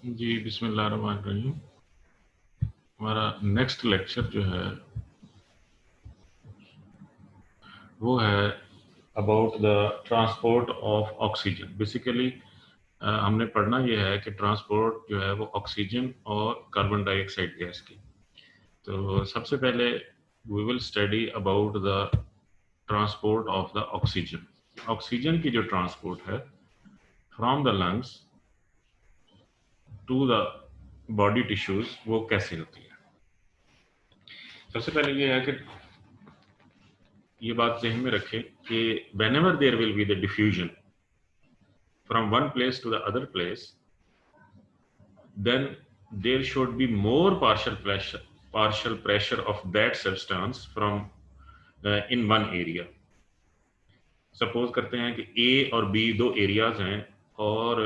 जी बिस्मिल्लाहिर्रहमानिर्रहीम। हमारा next lecture जो है वो है about the transport of oxygen. Basically हमने पढ़ना ये है कि ट्रांसपोर्ट जो है वो ऑक्सीजन और कार्बन डाइऑक्साइड गैस की। तो सबसे पहले we will study about the transport of the oxygen. Oxygen की जो ट्रांसपोर्ट है from the lungs to the body tissues वो कैसे होती है। सबसे पहले ये है कि ये बात ज़हन में रखें कि whenever there will be the diffusion from one place to the other place, then there should be more partial pressure of that substance from in one area. Suppose करते हैं कि ए और बी दो एरियाज हैं और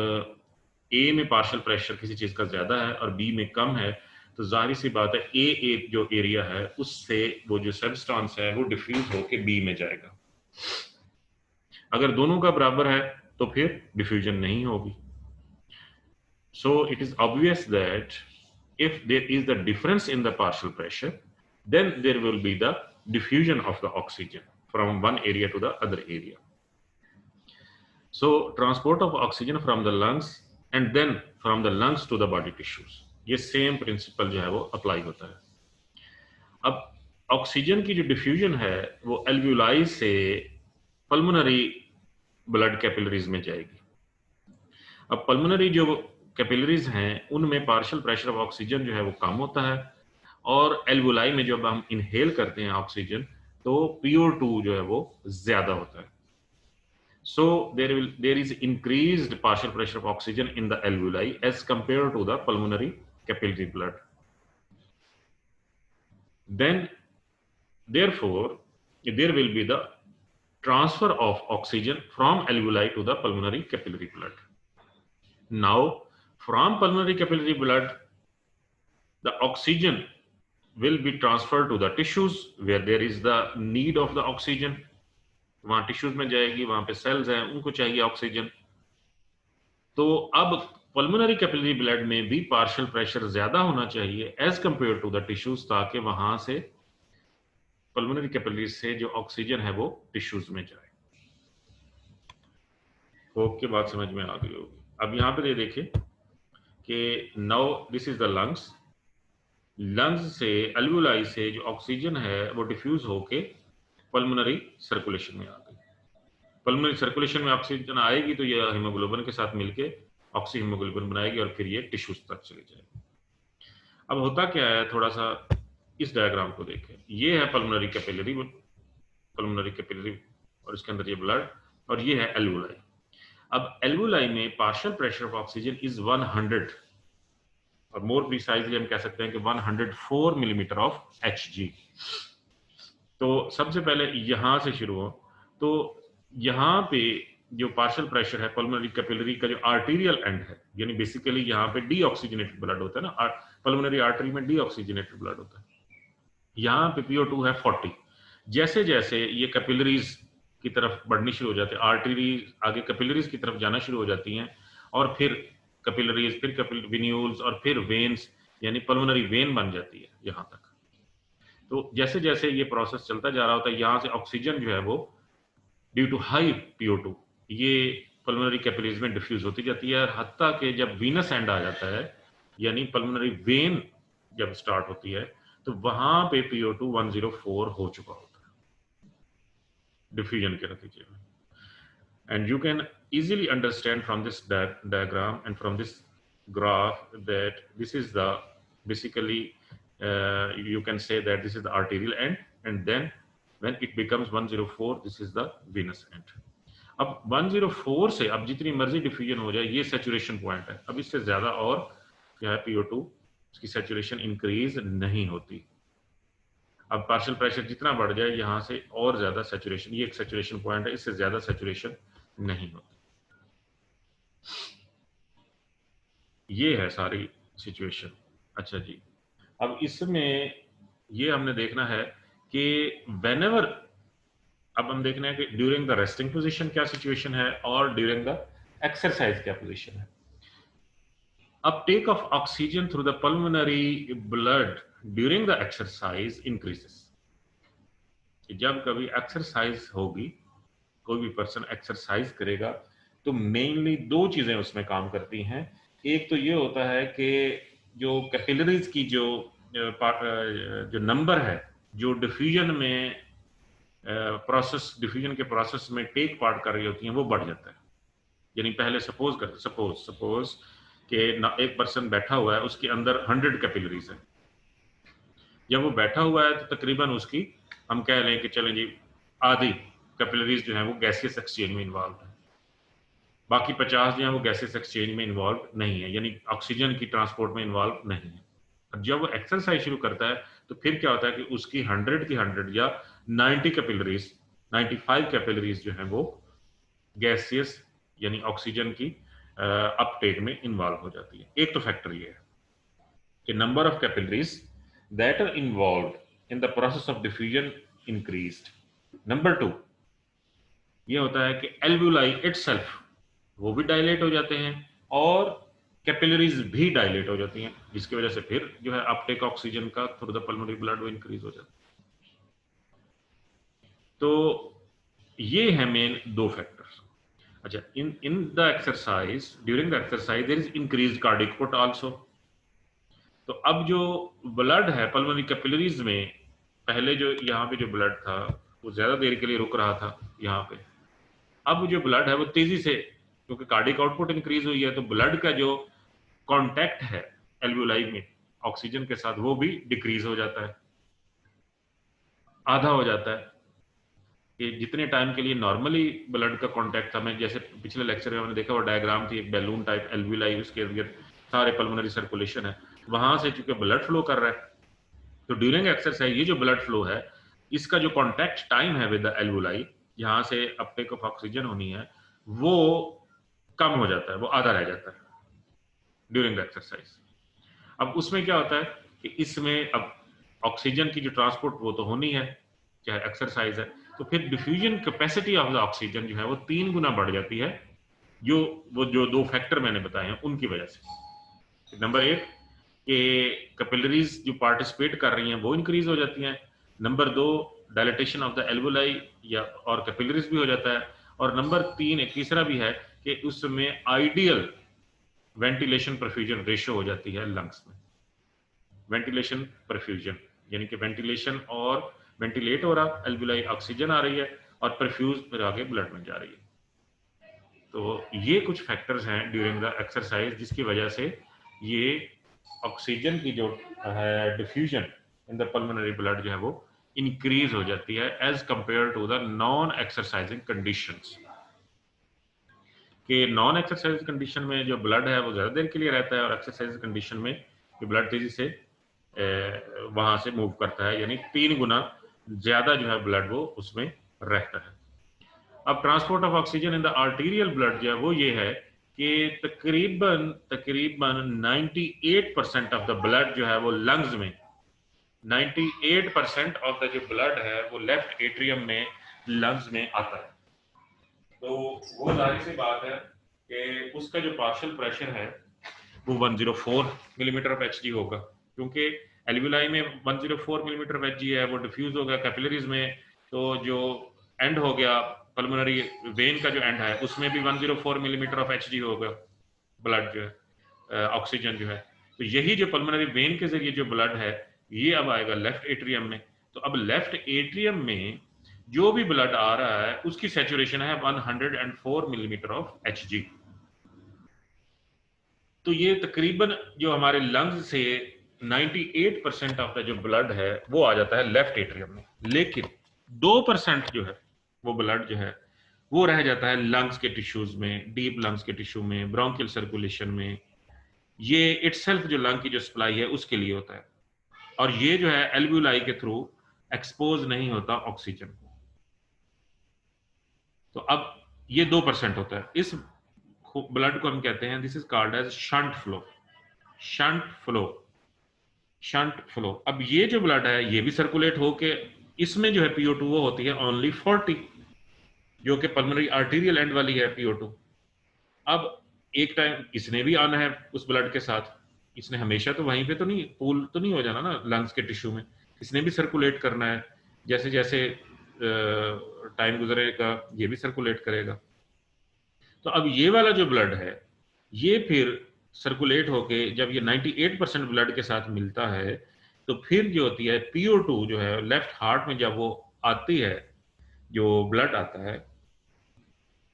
ए में पार्शियल प्रेशर किसी चीज़ का ज़्यादा है और बी में कम है, तो जाहिर सी बात है ए जो एरिया है उससे वो जो सब्सटेंस है वो डिफ्यूज होके बी में जाएगा। अगर दोनों का बराबर है तो फिर डिफ्यूजन नहीं होगी। So it is obvious that if there is the difference in the partial pressure, then there will be the diffusion of the oxygen from one area to the other area. So transport of oxygen from the lungs and then from the lungs to the body tissues, ये same principle जो है वो apply होता है। अब oxygen की जो diffusion है वो एल्व्यूलाई से पल्मोनरी ब्लड कैपिलरीज में जाएगी। अब पल्मोनरी जो कैपिलरीज हैं उनमें पार्शियल प्रेशर ऑफ ऑक्सीजन जो है वो कम होता है और एल्वुलाई में जब हम इनहेल करते हैं ऑक्सीजन तो PO2 जो है वो ज्यादा होता है। So there is increased partial pressure of oxygen in the alveoli as compare to the pulmonary capillary blood. Then therefore there will be the transfer of oxygen from alveoli to the pulmonary capillary blood. Now from pulmonary capillary blood the oxygen will be transferred to the tissues where there is the need of the oxygen. वहां tissues में जाएगी, वहां पे sales हैं उनको चाहिए oxygen. तो अब पल्मोनरी कैपिलरी ब्लड में भी पार्शियल प्रेशर ज्यादा होना चाहिए as compare to the tissues, ताकि वहां से पल्मोनरी कैपिलरी से जो ऑक्सीजन है वो टिश्यूज में जाए। होप के बात समझ में आ गई होगी। अब यहाँ पे देखें कि now this is the lungs. Lungs से एल्वुलाई से जो ऑक्सीजन है वो डिफ्यूज होके पल्मोनरी सर्कुलेशन में आ गई। पल्मोनरी सर्कुलेशन में ऑक्सीजन आएगी तो ये हीमोग्लोबिन के साथ मिलके ऑक्सी हीमोग्लोबिन बनाएगी और फिर ये टिश्यूज तक चली जाएगी। अब होता क्या है, थोड़ा सा इस डायग्राम को देखें। ये है पल्मोनरी कैपिलरी और इसके अंदर ये ब्लड और ये है एल्वुलाई। अब एल्वुलाई में partial pressure of oxygen is 100 और मोर प्रिसाइजली हम कह सकते हैं कि 104 मिलीमीटर ऑफ Hg। तो सबसे पहले यहां से शुरू हो तो यहाँ पे जो पार्शियल प्रेशर है पल्मोनरी कैपिलरी का जो आर्टीरियल एंड है, यानी बेसिकली यहाँ पे डीऑक्सीजनेटेड ब्लड होता है ना, पल्मोनरी आर्टरी में डीऑक्सीजनेटेड ब्लड होता है। यहाँ पे PO2 है 40। जैसे जैसे ये कैपिलरीज की तरफ बढ़नी शुरू हो जाती है, आर्टरी आगे कैपिलरीज की तरफ जाना शुरू हो जाती हैं और फिर कैपिलरीज, फिर वेन्यूल्स और फिर वेन्स, यानी पल्मोनरी वेन बन जाती है यहाँ तक। तो जैसे जैसे ये प्रोसेस चलता जा रहा होता है, यहाँ से ऑक्सीजन जो है वो ड्यू टू हाई PO2 ये पल्मोनरी कैपिलरीज में डिफ्यूज होती जाती है, हत्ता कि जब वीनस एंड आ जाता है यानी पल्मोनरी वेन जब स्टार्ट होती है तो वहां पे PO2 104 हो चुका होता है डिफ्यूजन के नतीजे में। And you can easily understand from this diagram and from this graph that this is the basically you can say that this is the arterial end and then when it becomes 104 this is the venous end. अब 104 से अब जितनी मर्जी diffusion हो जाए ये saturation point है। अब इससे ज्यादा और जो है PO2 उसकी सैचुरेशन इंक्रीज नहीं होती। अब पार्शियल प्रेशर जितना बढ़ जाए यहाँ से और ज्यादा सैचुरेशन, ये एक सैचुरेशन पॉइंट है, इससे ज्यादा सैचुरेशन नहीं होती। ये है सारी सिचुएशन। अच्छा जी, अब इसमें ये हमने देखना है कि व्हेनेवर, अब हम देखना है कि ड्यूरिंग द रेस्टिंग पोजीशन क्या सिचुएशन है और ड्यूरिंग द एक्सरसाइज क्या पोजीशन है। uptake of oxygen through the pulmonary blood during the exercise increases. जब कभी एक्सरसाइज होगी, कोई भी पर्सन एक्सरसाइज करेगा, तो मेनली दो चीजें उसमें काम करती हैं। एक तो ये होता है कि जो कैपिलरीज की जो नंबर है, जो डिफ्यूजन में डिफ्यूजन के प्रोसेस में टेक पार्ट कर रही होती हैं, वो बढ़ जाता है। यानी पहले सपोज कि एक पर्सन बैठा हुआ है, उसके अंदर 100 कैपिलरीज है। जब वो बैठा हुआ है तो तकरीबन उसकी, हम कह लें कि चलें जी, आधी कैपिलरीज जो है वो गैसियस एक्सचेंज में इन्वॉल्व है, बाकी 50 जो है वो गैसियस एक्सचेंज में इन्वॉल्व नहीं है, यानी ऑक्सीजन की ट्रांसपोर्ट में इन्वॉल्व नहीं है। अब जब वो एक्सरसाइज शुरू करता है तो फिर क्या होता है कि उसकी 100 की 100 या 90 कैपिलरीज, 95 कैपिलरीज जो है वो गैसियस यानी ऑक्सीजन की अपटेक में इन्वॉल्व हो जाती है। एक तो फैक्टर ये है कि number of capillaries that are involved in the process of diffusion increased. Number 2 ये होता है कि एल्वुलाई इटसेल्फ वो भी डायलेट हो जाते हैं और कैपिलरीज भी डायलेट हो जाती हैं, जिसकी वजह से फिर जो है अपटेक ऑक्सीजन का थ्रू द पल्मोनरी ब्लड वो इंक्रीज हो जाता है। तो ये है मेन दो फैक्टर्स। अच्छा, in the exercise, during the exercise there is increased cardiac output also. तो अब जो ब्लड है पल्मोनरी कैपिलरीज में, पहले जो यहाँ पे जो ब्लड था वो ज्यादा देर के लिए रुक रहा था यहाँ पे, अब जो ब्लड है वो तेजी से, क्योंकि कार्डिक आउटपुट इंक्रीज हुई है, तो ब्लड का जो कांटेक्ट है एल्वुलाई में ऑक्सीजन के साथ वो भी डिक्रीज हो जाता है, आधा हो जाता है। कि जितने टाइम के लिए नॉर्मली ब्लड का कांटेक्ट था, मैं जैसे पिछले लेक्चर में हमने देखा वो डायग्राम थी, एक बैलून टाइप एल्वुलाई, उसके अंदर सारे पल्मोनरी सर्कुलेशन है, वहां से चूंकि ब्लड फ्लो कर रहा है, तो ड्यूरिंग एक्सरसाइज ये जो ब्लड फ्लो है इसका जो कांटेक्ट टाइम है विद द एल्वुलाई, जहां से अपटेक ऑफ ऑक्सीजन होनी है, वो कम हो जाता है, वो आधा रह जाता है ड्यूरिंग द एक्सरसाइज। अब उसमें क्या होता है कि इसमें अब ऑक्सीजन की जो ट्रांसपोर्ट वो तो होनी है, चाहे एक्सरसाइज है, तो फिर diffusion capacity of the oxygen जो है वो 3 गुना बढ़ जाती है, जो दो फैक्टर मैंने बताए हैं उनकी वजह से। नंबर 1 कि कैपिलरीज जो पार्टिसिपेट कर रही हैं वो इंक्रीज हो जाती हैं, number 2 dilatation of the alveoli या और कैपिलरीज भी हो जाता है, और नंबर 3 एक तीसरा भी है कि उसमें आइडियल वेंटिलेशन परफ्यूजन रेशियो हो जाती है लंग्स में। वेंटिलेशन परफ्यूजन यानी कि वेंटिलेशन और वेंटिलेट हो रहा, एल्वुलाई ऑक्सीजन आ रही है और परफ्यूज फिर आगे ब्लड में जा रही है। तो ये कुछ फैक्टर्स हैं ड्यूरिंग द एक्सरसाइज जिसकी वजह से ये ऑक्सीजन की जो है diffusion in the pulmonary blood जो है वो इंक्रीज हो जाती है as compare to the non exercising conditions. कि नॉन एक्सरसाइज कंडीशन में जो ब्लड है वो ज़्यादा देर के लिए रहता है, और एक्सरसाइज कंडीशन में जो ब्लड तेजी से वहां से मूव करता है, यानी 3 गुना ज़्यादा जो है ब्लड वो उसमें रहता है। अब transport of oxygen in the arterial blood जो है वो ये है कि तकरीबन 98% ऑफ द ब्लड जो है वो लंग्स में, 98% ऑफ द जो ब्लड है वो लेफ्ट एट्रियम में लंग्स में आता है। तो वो जाहिर सी बात है कि उसका जो पार्शियल प्रेशर है वो 104 मिलीमीटर ऑफ एचजी होगा, क्योंकि एल्वुलाई में 104 मिलीमीटर ऑफ एचजी है, वो डिफ्यूज हो गया कैपिलरीज में, तो जो एंड हो गया पल्मोनरी वेन का जो एंड है उसमें भी 104 मिलीमीटर ऑफ एचजी होगा ब्लड जो है, ऑक्सीजन जो है। तो यही जो पल्मोनरी वेन के जरिए जो ब्लड है ये अब आएगा लेफ्ट एट्रियम में। तो अब लेफ्ट एट्रियम में जो भी ब्लड आ रहा है उसकी सैचुरेशन है 104 मिलीमीटर ऑफ एचजी। तो ये तकरीबन जो हमारे लंग्स से 98% ऑफ द जो ब्लड है वो आ जाता है लेफ्ट एट्रियम में, लेकिन 2% जो है वो ब्लड जो है वो रह जाता है लंग्स के टिश्यूज में, डीप लंग्स के टिश्यू में, ब्रोंकियल सर्कुलेशन में। ये इटसेल्फ जो लंग की जो सप्लाई है उसके लिए होता है, और ये जो है एल्वुलाई के थ्रू एक्सपोज नहीं होता ऑक्सीजन को। तो अब ये 2% होता है, इस ब्लड को हम कहते हैं this is called as shunt flow. Shunt flow, shunt flow. अब ये जो ब्लड है ये भी सर्कुलेट होके इसमें जो है PO2 वो होती है ओनली 40, जो कि पल्मोनरी आर्टीरियल एंड वाली है PO2। अब एक टाइम इसने भी आना है उस ब्लड के साथ, इसने हमेशा तो वहीं पे तो नहीं, पूल तो नहीं हो जाना ना लंग्स के टिश्यू में, इसने भी सर्कुलेट करना है। जैसे जैसे टाइम गुजरेगा ये भी सर्कुलेट करेगा। तो अब ये वाला जो ब्लड है ये फिर सर्कुलेट होके जब ये 98% ब्लड के साथ मिलता है तो फिर जो होती है PO2 जो है लेफ्ट हार्ट में जब वो आती है, जो ब्लड आता है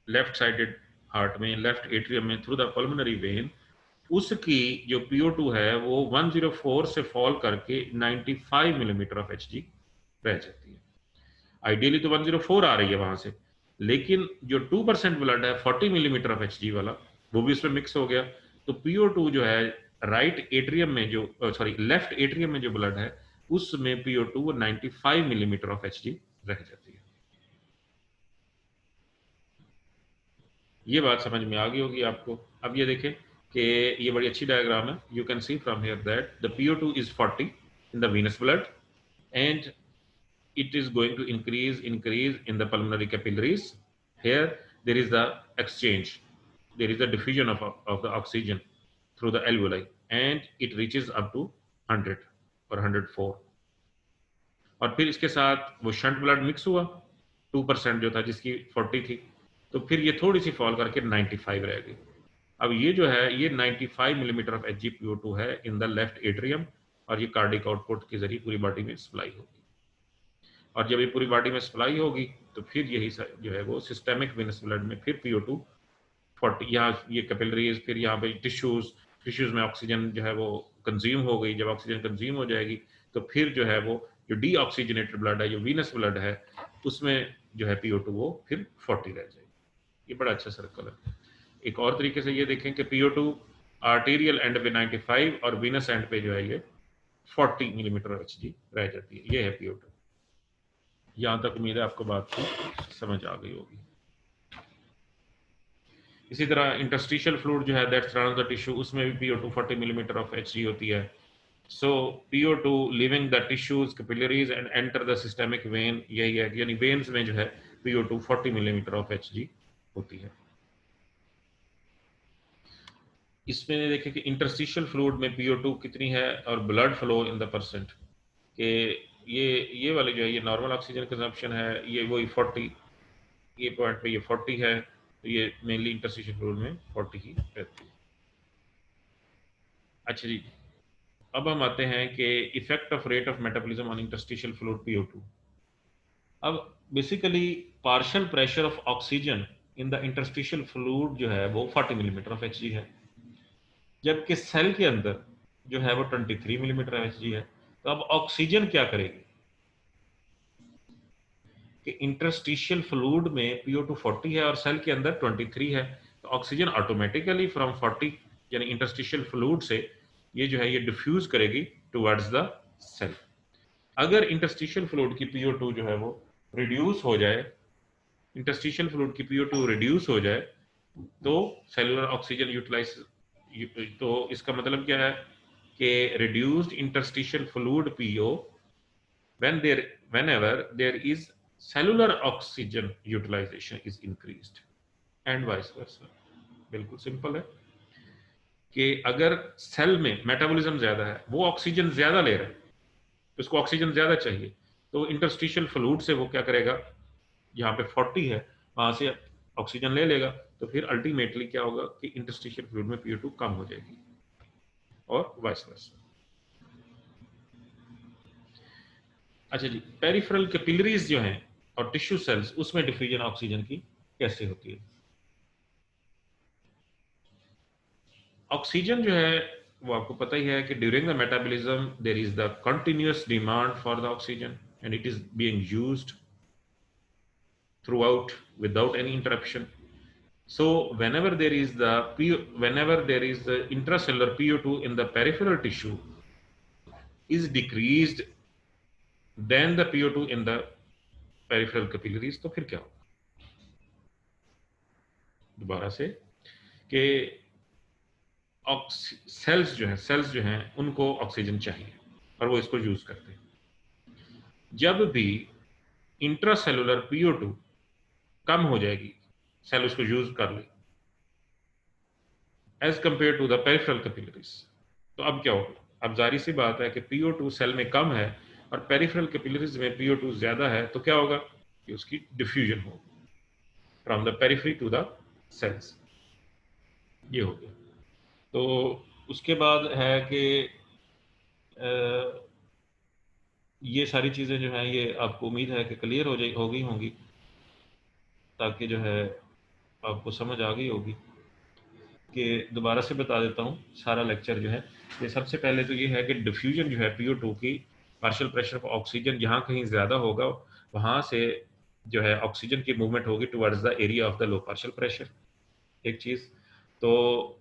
लेफ्ट साइडेड हार्ट में, लेफ्ट एट्रियम में थ्रू द पल्मोनरी वेन, उसकी जो PO2 है वो 104 से फॉल करके 95 मिलीमीटर ऑफ Hg रह जाती है। आइडियली तो 104 आ रही है वहां से, लेकिन जो 2% ब्लड है 40 मिलीमीटर ऑफ Hg वाला वो भी उसमें मिक्स हो गया, तो PO2 जो है राइट एट्रियम में जो सॉरी लेफ्ट एट्रियम में जो ब्लड है उसमें PO2 वो 95 मिलीमीटर ऑफ Hg रह जाती है। ये बात समझ में आ गई होगी आपको। अब ये देखें कि ये बड़ी अच्छी डायग्राम है, you can see from here that the PO2 is 40 in the venous blood and it is going to increase in the pulmonary capillaries. Here there is the exchange, there is the diffusion of the oxygen through the alveoli and it reaches up to 100 or 104, और फिर इसके साथ वो shunt blood mix हुआ 2% जो था जिसकी 40 थी, तो फिर ये थोड़ी सी फॉल करके 95 रह गई। अब ये जो है ये 95 मिलीमीटर ऑफ HgPO2 है इन द लेफ्ट एट्रियम, और ये कार्डिक आउटपुट के जरिए पूरी बॉडी में सप्लाई होगी, और जब ये पूरी बॉडी में सप्लाई होगी तो फिर यही जो है वो सिस्टेमिक वेनस ब्लड में फिर PO2 40, यहाँ ये कैपिलरीज, फिर यहाँ पे टिश्यूज में ऑक्सीजन जो है वो कंज्यूम हो गई, जब ऑक्सीजन कंज्यूम हो जाएगी तो फिर जो है वो जो डीऑक्सीजनेटेड ब्लड है जो वीनस ब्लड है उसमें जो है PO2 वो फिर 40 रह जाएगी। ये बड़ा अच्छा सर्कल है। एक और तरीके से ये देखें कि PO2 आर्टेरियल एंड पे 95 और वीनस एंड पे जो है ये 40 मिलीमीटर Hg रह जाती है। ये है PO2। यहां तक उम्मीद है आपको बात की समझ आ गई होगी। इसी तरह इंटरस्टिशियल फ्लूइड जो है दैट सराउंड्स द टिश्यू, उसमें भी PO2 40 मिलीमीटर ऑफ Hg होती है। सो PO2 living the tissues capillaries and enter the systemic when, यही है यानी वेन्स में जो है PO2 40 मिलीमीटर ऑफ Hg होती है। इसमें देखें कि इंटरस्टिशियल फ्लूइड में PO2 कितनी है और blood flow in the percent, कि ये वाली जो है ये नॉर्मल ऑक्सीजन कंजम्पशन है, ये वही 40, ये पॉइंट पे ये 40 है, तो ये मेनली इंटरस्टिशियल फ्लूइड में 40 ही रहती है। अच्छा जी, अब हम आते हैं कि effect of rate of metabolism on interstitial fluid PO2। अब basically partial pressure of oxygen in the interstitial fluid जो है वो 40 मिलीमीटर ऑफ Hg है, जबकि सेल के अंदर जो है वो 23 मिलीमीटर Hg है। तो अब ऑक्सीजन क्या करेगी कि इंटरस्टिशियल फ्लूइड में PO2 40 है और सेल के अंदर 23 है, तो ऑक्सीजन ऑटोमेटिकली फ्रॉम 40 यानी इंटरस्टिशियल फ्लूइड से ये जो है ये डिफ्यूज करेगी टुवर्ड्स द सेल। अगर इंटरस्टिशियल फ्लूइड की PO2 जो है वो रिड्यूस हो जाए, इंटरस्टिशियल फ्लूइड की PO2 रिड्यूस हो जाए तो सेलुलर ऑक्सीजन यूटिलाइज, तो इसका मतलब क्या है कि reduced interstitial fluid PO whenever there is cellular oxygen utilization is increased and vice versa। बिल्कुल सिंपल है कि अगर सेल में मेटाबॉलिज्म ज्यादा है, वो ऑक्सीजन ज्यादा ले रहा है, उसको ऑक्सीजन ज्यादा चाहिए, तो इंटरस्टिशियल फ्लूइड से वो क्या करेगा, यहाँ पे 40 है वहां से ऑक्सीजन ले लेगा, तो फिर अल्टीमेटली क्या होगा कि इंटरस्टिशियल फ्लूइड में PO2 कम हो जाएगी और वाइस वर्सा। अच्छा जी, पेरिफेरल कैपिलरीज जो हैं और टिश्यू सेल्स उसमें डिफ्यूजन ऑक्सीजन की कैसे होती है। ऑक्सीजन जो है वो आपको पता ही है कि during the metabolism there is the continuous demand for the oxygen and it is being used throughout without any interruption. So whenever there is the intracellular PO2 in the peripheral tissue is decreased than the PO2 in the peripheral capillaries, तो फिर क्या होगा, दोबारा से कि sales जो हैं उनको ऑक्सीजन चाहिए और वो इसको यूज करते हैं। जब भी इंट्रासेलुलर PO2 कम हो जाएगी, सेल उसको यूज कर ले, as compare to the peripheral capillaries. तो अब क्या होगा, अब जाहिर सी बात है कि PO2 सेल में कम है और पेरिफेरल कैपिलरीज में PO2 ज्यादा है, तो क्या होगा कि उसकी डिफ्यूजन होगी from the periphery to the cells. ये हो गया। तो उसके बाद है कि ये सारी चीज़ें जो हैं ये आपको उम्मीद है कि क्लियर हो गई होंगी, ताकि जो है आपको समझ आ गई होगी। कि दोबारा से बता देता हूँ सारा लेक्चर जो है। ये सबसे पहले तो ये है कि डिफ्यूजन जो है PO2 की, पार्शियल प्रेशर ऑफ ऑक्सीजन जहाँ कहीं ज़्यादा होगा वहाँ से जो है ऑक्सीजन की मूवमेंट होगी towards the area of the low partial pressure, एक चीज़। तो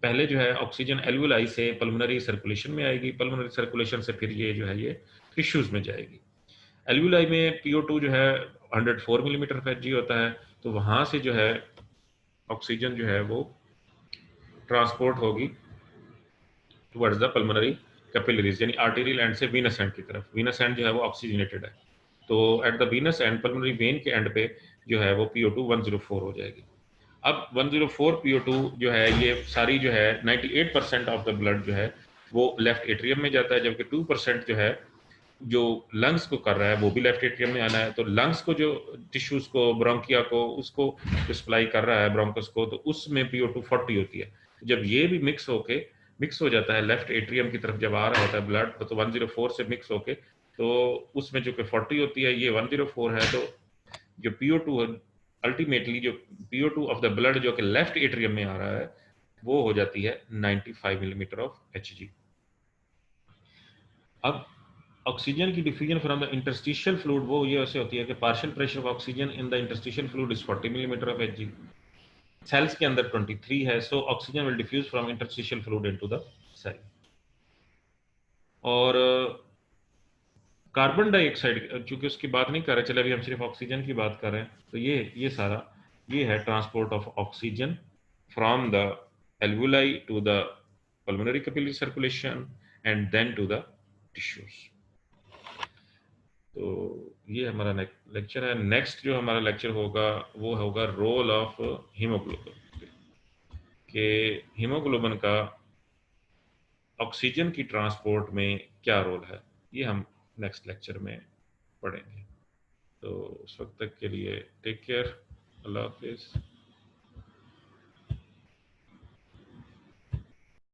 पहले जो है ऑक्सीजन एल्वुलाई से पल्मोनरी सर्कुलेशन में आएगी, पल्मोनरी सर्कुलेशन से फिर ये जो है ये टिश्यूज़ में जाएगी। एल्वुलाई में PO2 जो है 104 मिलीमीटर ऑफ Hg होता है, तो वहाँ से जो है ऑक्सीजन जो है वो ट्रांसपोर्ट होगी टुवर्ड्स द पल्मोनरी कैपिलरीज, यानी आर्टेरियल एंड से वीनस एंड की तरफ। वीनस एंड जो है वो ऑक्सीजनेटेड है, तो at the Venus and pulmonary vein के एंड पे जो है वो PO2 104 हो जाएगी। अब 104 PO2 जो है ये सारी जो है 98% ऑफ द ब्लड जो है वो लेफ्ट एट्रियम में जाता है, जबकि 2% जो है जो लंग्स को कर रहा है वो भी लेफ्ट एट्रियम में आना है। तो लंग्स को जो टिश्यूज को, ब्रोंकिया को, उसको जो सप्लाई कर रहा है ब्रोंकस को, तो उसमें PO2 40 होती है। जब ये भी मिक्स हो जाता है लेफ्ट एट्रियम की तरफ, जब आ रहा होता है ब्लड तो 104 से मिक्स होके, तो उसमें जो कि 40 होती है, ये 104 है। तो जो PO2 अल्टीमेटली जो PO2 ऑफ द ब्लड जो कि लेफ्ट एट्रियम में आ रहा है वो हो जाती है 95 मिलीमीटर ऑफ Hg। अब ऑक्सीजन की diffusion from the interstitial fluid वो ये ऐसे होती है कि partial pressure of oxygen in the interstitial fluid is 40 millimetre of Hg। Cells के अंदर 23 है, so oxygen will diffuse from interstitial fluid into the cell. और कार्बन डाइऑक्साइड चूंकि उसकी बात नहीं कर रहे, चले अभी हम सिर्फ ऑक्सीजन की बात कर रहे हैं, तो ये सारा ये है transport of oxygen from the alveoli to the pulmonary capillary circulation and then to the tissues. तो ये हमारा लेक्चर है। नेक्स्ट जो हमारा लेक्चर होगा वो होगा रोल ऑफ हीमोग्लोबिन, कि हीमोग्लोबिन का ऑक्सीजन की ट्रांसपोर्ट में क्या रोल है, ये हम नेक्स्ट लेक्चर में पढ़ेंगे। तो उस वक्त तक के लिए टेक केयर, अल्लाह हाफिज़।